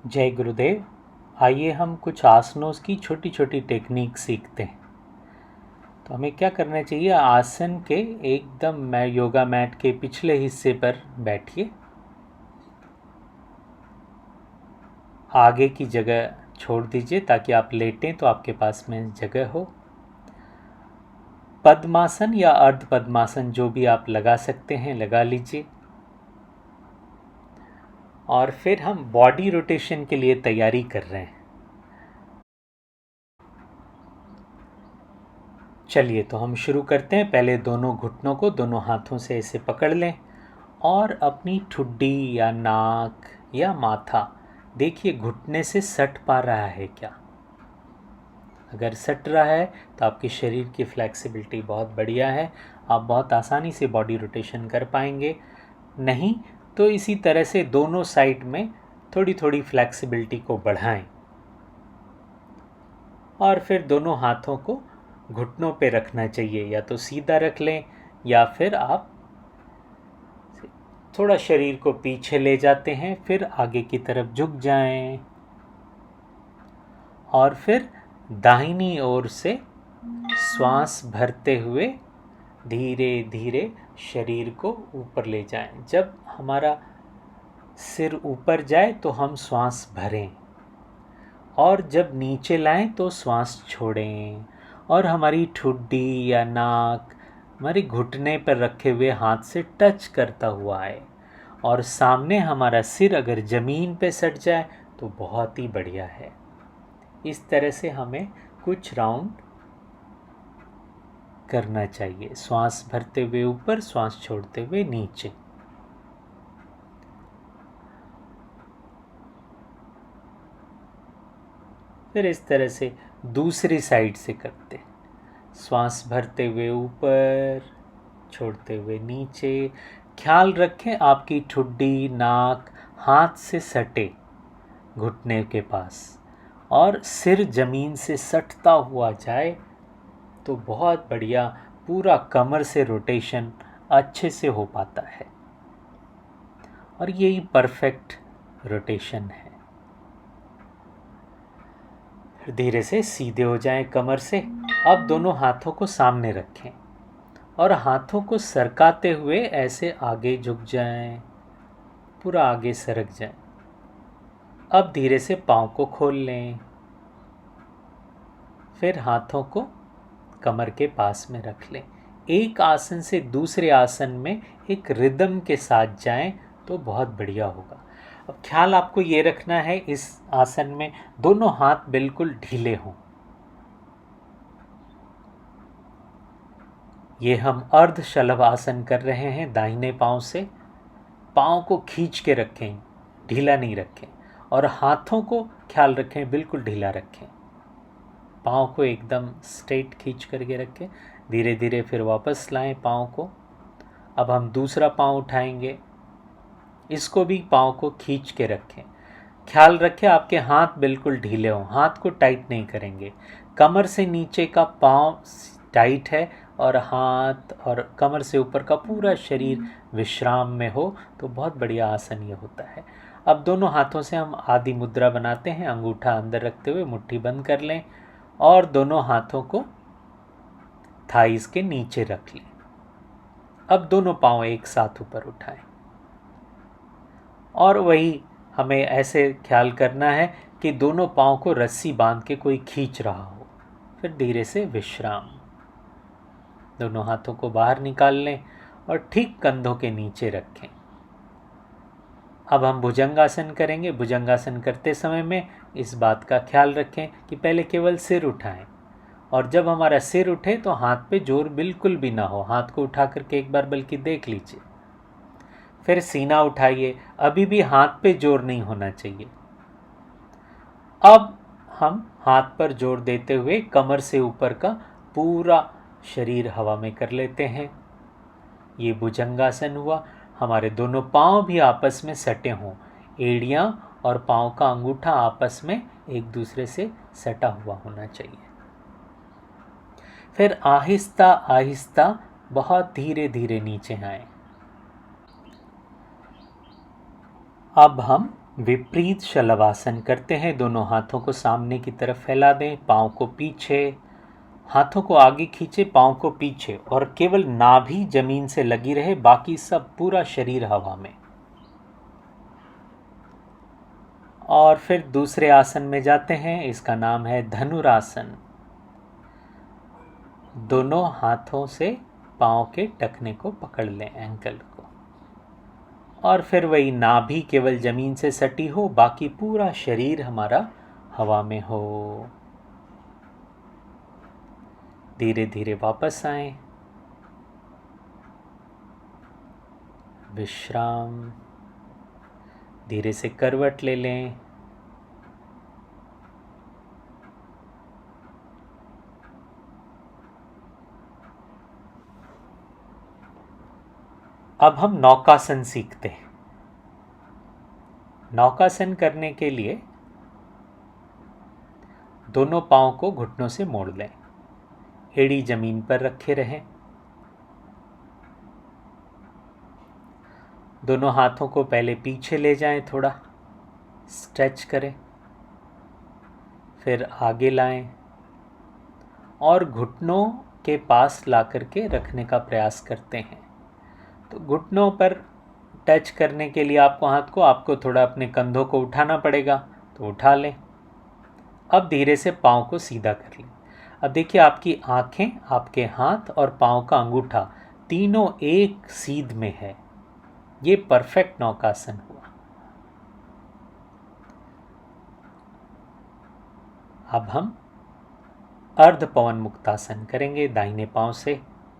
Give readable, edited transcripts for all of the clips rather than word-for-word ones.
जय गुरुदेव। आइए हम कुछ आसनों की छोटी छोटी टेक्निक सीखते हैं। तो हमें क्या करना चाहिए, आसन के एकदम योगा मैट के पिछले हिस्से पर बैठिए। आगे की जगह छोड़ दीजिए ताकि आप लेटें तो आपके पास में जगह हो। पद्मासन या अर्ध पद्मासन जो भी आप लगा सकते हैं लगा लीजिए। और फिर हम बॉडी रोटेशन के लिए तैयारी कर रहे हैं। चलिए तो हम शुरू करते हैं। पहले दोनों घुटनों को दोनों हाथों से ऐसे पकड़ लें और अपनी ठुड्डी या नाक या माथा देखिए घुटने से सट पा रहा है क्या। अगर सट रहा है तो आपके शरीर की फ्लेक्सिबिलिटी बहुत बढ़िया है, आप बहुत आसानी से बॉडी रोटेशन कर पाएंगे। नहीं तो इसी तरह से दोनों साइड में थोड़ी थोड़ी फ्लेक्सिबिलिटी को बढ़ाएं और फिर दोनों हाथों को घुटनों पे रखना चाहिए। या तो सीधा रख लें या फिर आप थोड़ा शरीर को पीछे ले जाते हैं, फिर आगे की तरफ झुक जाएं और फिर दाहिनी ओर से श्वास भरते हुए धीरे धीरे शरीर को ऊपर ले जाएं। जब हमारा सिर ऊपर जाए तो हम श्वास भरें और जब नीचे लाएं तो श्वास छोड़ें और हमारी ठुड्डी या नाक हमारी घुटने पर रखे हुए हाथ से टच करता हुआ आए और सामने हमारा सिर अगर ज़मीन पे सट जाए तो बहुत ही बढ़िया है। इस तरह से हमें कुछ राउंड करना चाहिए, श्वास भरते हुए ऊपर, श्वास छोड़ते हुए नीचे। फिर इस तरह से दूसरी साइड से करते, श्वास भरते हुए ऊपर, छोड़ते हुए नीचे। ख्याल रखें आपकी ठुड्डी नाक हाथ से सटे घुटने के पास और सिर ज़मीन से सटता हुआ जाए तो बहुत बढ़िया पूरा कमर से रोटेशन अच्छे से हो पाता है और यही परफेक्ट रोटेशन है। फिर धीरे से सीधे हो जाएं कमर से। अब दोनों हाथों को सामने रखें और हाथों को सरकाते हुए ऐसे आगे झुक जाएं, पूरा आगे सरक जाएं। अब धीरे से पाँव को खोल लें, फिर हाथों को कमर के पास में रख लें। एक आसन से दूसरे आसन में एक रिदम के साथ जाएं तो बहुत बढ़िया होगा। अब ख्याल आपको ये रखना है इस आसन में दोनों हाथ बिल्कुल ढीले हों। ये हम अर्ध शलभ आसन कर रहे हैं। दाहिने पांव से पांव को खींच के रखें, ढीला नहीं रखें और हाथों को ख्याल रखें बिल्कुल ढीला रखें। पाँव को एकदम स्ट्रेट खींच करके रखें। धीरे धीरे फिर वापस लाएं पाँव को। अब हम दूसरा पाँव उठाएंगे, इसको भी पाँव को खींच के रखें। ख्याल रखें आपके हाथ बिल्कुल ढीले हों, हाथ को टाइट नहीं करेंगे। कमर से नीचे का पाँव टाइट है और हाथ और कमर से ऊपर का पूरा शरीर विश्राम में हो तो बहुत बढ़िया आसन ये होता है। अब दोनों हाथों से हम आदि मुद्रा बनाते हैं। अंगूठा अंदर रखते हुए मुट्ठी बंद कर लें और दोनों हाथों को थाइस के नीचे रख लें। अब दोनों पांव एक साथ ऊपर उठाएं और वही हमें ऐसे ख्याल करना है कि दोनों पांव को रस्सी बांध के कोई खींच रहा हो। फिर धीरे से विश्राम। दोनों हाथों को बाहर निकाल लें और ठीक कंधों के नीचे रखें। अब हम भुजंगासन करेंगे। भुजंगासन करते समय में इस बात का ख्याल रखें कि पहले केवल सिर उठाएं और जब हमारा सिर उठे तो हाथ पे जोर बिल्कुल भी ना हो। हाथ को उठा करके एक बार बल्कि देख लीजिए। फिर सीना उठाइए, अभी भी हाथ पे जोर नहीं होना चाहिए। अब हम हाथ पर जोर देते हुए कमर से ऊपर का पूरा शरीर हवा में कर लेते हैं। ये भुजंगासन हुआ। हमारे दोनों पांव भी आपस में सटे हों, एड़ियाँ और पांव का अंगूठा आपस में एक दूसरे से सटा हुआ होना चाहिए। फिर आहिस्ता आहिस्ता बहुत धीरे धीरे नीचे आएं। अब हम विपरीत शलभासन करते हैं। दोनों हाथों को सामने की तरफ फैला दें, पाँव को पीछे, हाथों को आगे खींचे, पाँव को पीछे, और केवल नाभि जमीन से लगी रहे, बाकी सब पूरा शरीर हवा में। और फिर दूसरे आसन में जाते हैं, इसका नाम है धनुरासन। दोनों हाथों से पाँव के टखने को पकड़ लें, एंकल को, और फिर वही नाभि केवल जमीन से सटी हो, बाकी पूरा शरीर हमारा हवा में हो। धीरे धीरे वापस आएं, विश्राम, धीरे से करवट ले लें। अब हम नौकासन सीखते हैं। नौकासन करने के लिए दोनों पांव को घुटनों से मोड़ लें, एड़ी जमीन पर रखे रहें। दोनों हाथों को पहले पीछे ले जाएं, थोड़ा स्ट्रेच करें, फिर आगे लाएं और घुटनों के पास ला करके रखने का प्रयास करते हैं। तो घुटनों पर टच करने के लिए आपको थोड़ा अपने कंधों को उठाना पड़ेगा, तो उठा लें। अब धीरे से पाँव को सीधा कर लें। अब देखिए, आपकी आंखें, आपके हाथ और पाँव का अंगूठा तीनों एक सीध में है। ये परफेक्ट नौकासन हुआ। अब हम अर्ध पवन मुक्तासन करेंगे। दाहिने पाँव से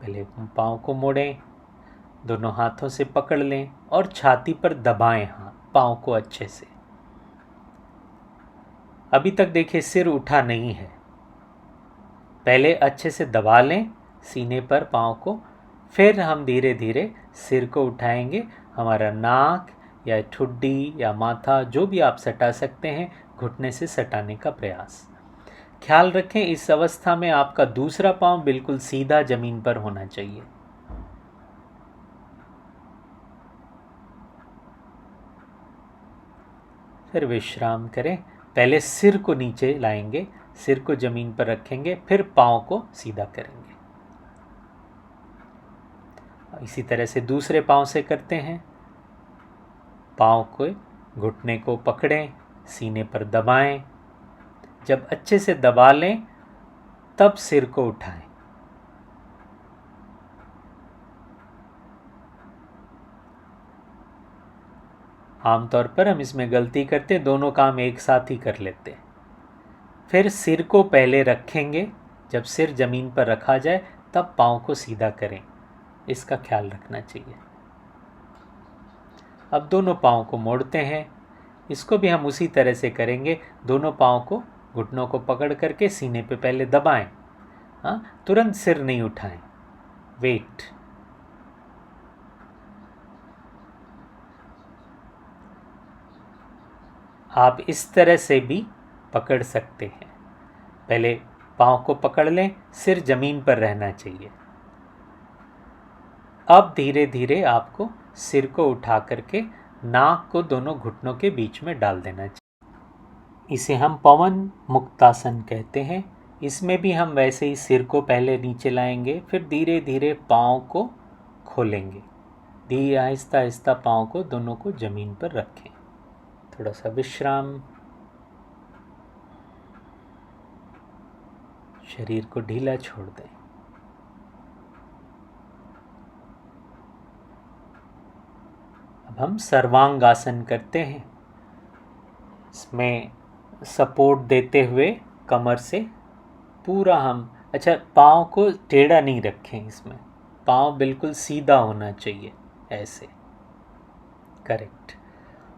पहले पाँव को मोड़ें, दोनों हाथों से पकड़ लें और छाती पर दबाएं पाँव को अच्छे से। अभी तक देखिए सिर उठा नहीं है, पहले अच्छे से दबा लें सीने पर पाँव को, फिर हम धीरे धीरे सिर को उठाएंगे। हमारा नाक या ठुड्डी या माथा जो भी आप सटा सकते हैं, घुटने से सटाने का प्रयास। ख्याल रखें, इस अवस्था में आपका दूसरा पाँव बिल्कुल सीधा जमीन पर होना चाहिए। फिर विश्राम करें। पहले सिर को नीचे लाएंगे, सिर को जमीन पर रखेंगे, फिर पाँव को सीधा करेंगे। इसी तरह से दूसरे पाँव से करते हैं। पाँव को, घुटने को पकड़ें, सीने पर दबाएं। जब अच्छे से दबा लें तब सिर को उठाएं। आमतौर पर हम इसमें गलती करते, दोनों काम एक साथ ही कर लेते। फिर सिर को पहले रखेंगे, जब सिर जमीन पर रखा जाए तब पाँव को सीधा करें, इसका ख्याल रखना चाहिए। अब दोनों पाँव को मोड़ते हैं। इसको भी हम उसी तरह से करेंगे। दोनों पाँव को, घुटनों को पकड़ करके सीने पे पहले दबाएं। तुरंत सिर नहीं उठाएं, वेट। आप इस तरह से भी पकड़ सकते हैं। पहले पाँव को पकड़ लें, सिर जमीन पर रहना चाहिए। अब धीरे धीरे आपको सिर को उठा करके नाक को दोनों घुटनों के बीच में डाल देना चाहिए। इसे हम पवन मुक्तासन कहते हैं। इसमें भी हम वैसे ही सिर को पहले नीचे लाएंगे, फिर धीरे धीरे पाँव को खोलेंगे। धीरे आहिस्ता आहिस्ता पाँव को दोनों को जमीन पर रखें। थोड़ा सा विश्राम, शरीर को ढीला छोड़ दें। अब हम सर्वांगासन करते हैं। इसमें सपोर्ट देते हुए कमर से पूरा हम, पाँव को टेढ़ा नहीं रखें, इसमें पाँव बिल्कुल सीधा होना चाहिए, ऐसे, करेक्ट।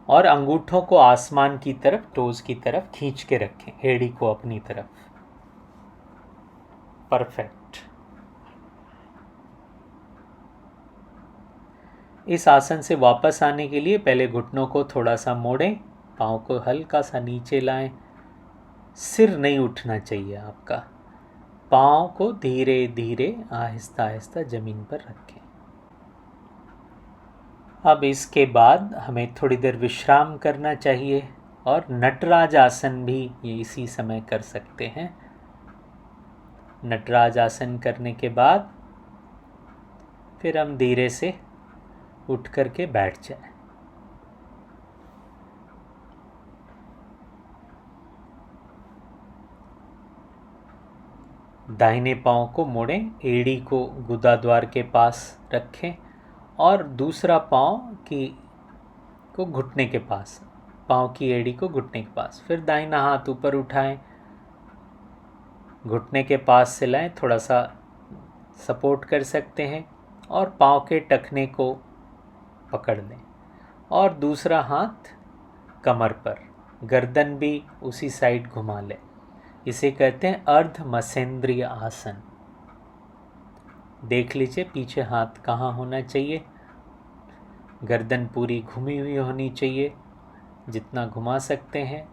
और अंगूठों को आसमान की तरफ, टोज की तरफ खींच के रखें, एड़ी को अपनी तरफ, परफेक्ट। इस आसन से वापस आने के लिए पहले घुटनों को थोड़ा सा मोड़ें, पाँव को हल्का सा नीचे लाएं। सिर नहीं उठना चाहिए आपका। पाँव को धीरे धीरे आहिस्ता आहिस्ता जमीन पर रखें। अब इसके बाद हमें थोड़ी देर विश्राम करना चाहिए और नटराज आसन भी ये इसी समय कर सकते हैं। नटराज आसन करने के बाद फिर हम धीरे से उठ कर के बैठ जाएं। दाहिने पांव को मोड़ें, एड़ी को गुदाद्वार के पास रखें और दूसरा पांव को घुटने के पास, पांव की एड़ी को घुटने के पास। फिर दाहिना हाथ ऊपर उठाएं, घुटने के पास से लाएं, थोड़ा सा सपोर्ट कर सकते हैं और पांव के टखने को पकड़ लें और दूसरा हाथ कमर पर, गर्दन भी उसी साइड घुमा लें। इसे कहते हैं अर्ध मसेंद्रिय आसन। देख लीजिए पीछे हाथ कहाँ होना चाहिए। गर्दन पूरी घुमी हुई होनी चाहिए, जितना घुमा सकते हैं।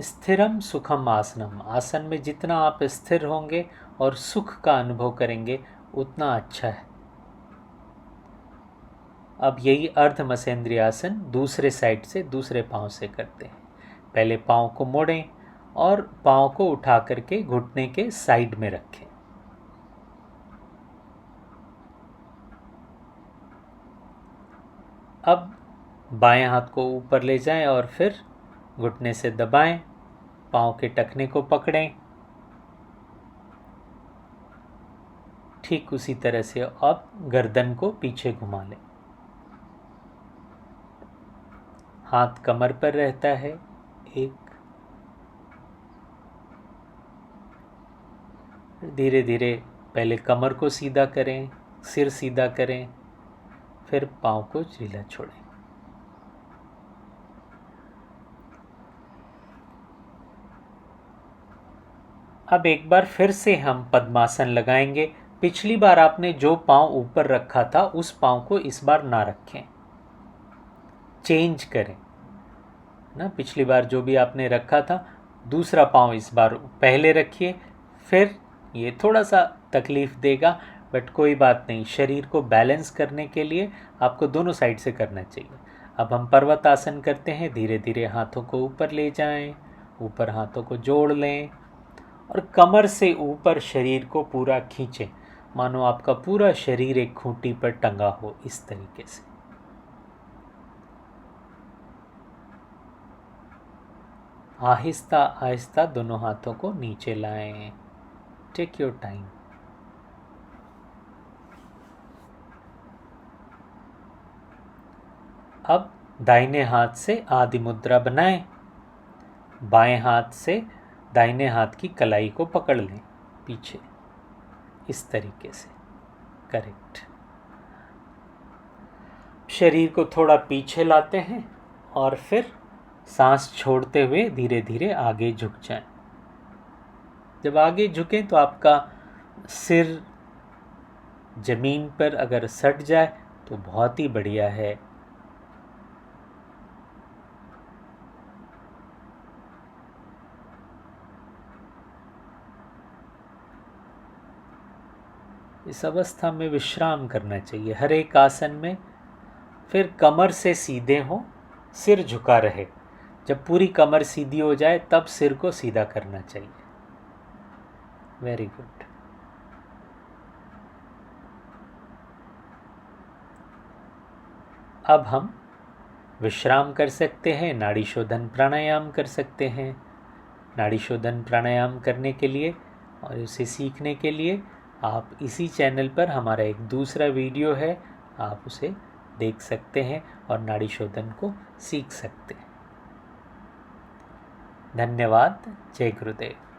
स्थिरम सुखम आसनम, आसन में जितना आप स्थिर होंगे और सुख का अनुभव करेंगे उतना अच्छा है। अब यही अर्ध मसेंद्रिय आसन दूसरे साइड से, दूसरे पांव से करते हैं। पहले पांव को मोड़ें और पांव को उठा करके घुटने के साइड में रखें। अब बाएं हाथ को ऊपर ले जाएं और फिर घुटने से दबाएं, पांव के टखने को पकड़ें। ठीक उसी तरह से अब गर्दन को पीछे घुमा लें। हाथ कमर पर रहता है। एक, धीरे धीरे पहले कमर को सीधा करें, सिर सीधा करें, फिर पांव को ढीला छोड़ें। अब एक बार फिर से हम पद्मासन लगाएंगे। पिछली बार आपने जो पांव ऊपर रखा था उस पांव को इस बार ना रखें, चेंज करें ना। पिछली बार जो भी आपने रखा था दूसरा पांव इस बार पहले रखिए। फिर ये थोड़ा सा तकलीफ देगा, बट कोई बात नहीं। शरीर को बैलेंस करने के लिए आपको दोनों साइड से करना चाहिए। अब हम पर्वत आसन करते हैं। धीरे धीरे हाथों को ऊपर ले जाएं, ऊपर हाथों को जोड़ लें और कमर से ऊपर शरीर को पूरा खींचें, मानो आपका पूरा शरीर एक खूंटी पर टंगा हो। इस तरीके से आहिस्ता आहिस्ता दोनों हाथों को नीचे लाएं। Take your time. अब दाहिने हाथ से आदि मुद्रा बनाएं। बाएं हाथ से दाहिने हाथ की कलाई को पकड़ लें पीछे, इस तरीके से। करेक्ट। शरीर को थोड़ा पीछे लाते हैं और फिर सांस छोड़ते हुए धीरे धीरे आगे झुक जाएं। जब आगे झुकें तो आपका सिर जमीन पर अगर सट जाए तो बहुत ही बढ़िया है। इस अवस्था में विश्राम करना चाहिए हर एक आसन में। फिर कमर से सीधे हो, सिर झुका रहे। जब पूरी कमर सीधी हो जाए तब सिर को सीधा करना चाहिए। Very good. अब हम विश्राम कर सकते हैं, नाड़ी शोधन प्राणायाम कर सकते हैं। नाड़ी शोधन प्राणायाम करने के लिए और उसे सीखने के लिए आप इसी चैनल पर हमारा एक दूसरा वीडियो है, आप उसे देख सकते हैं और नाड़ी शोधन को सीख सकते हैं। धन्यवाद। जय गुरुदेव।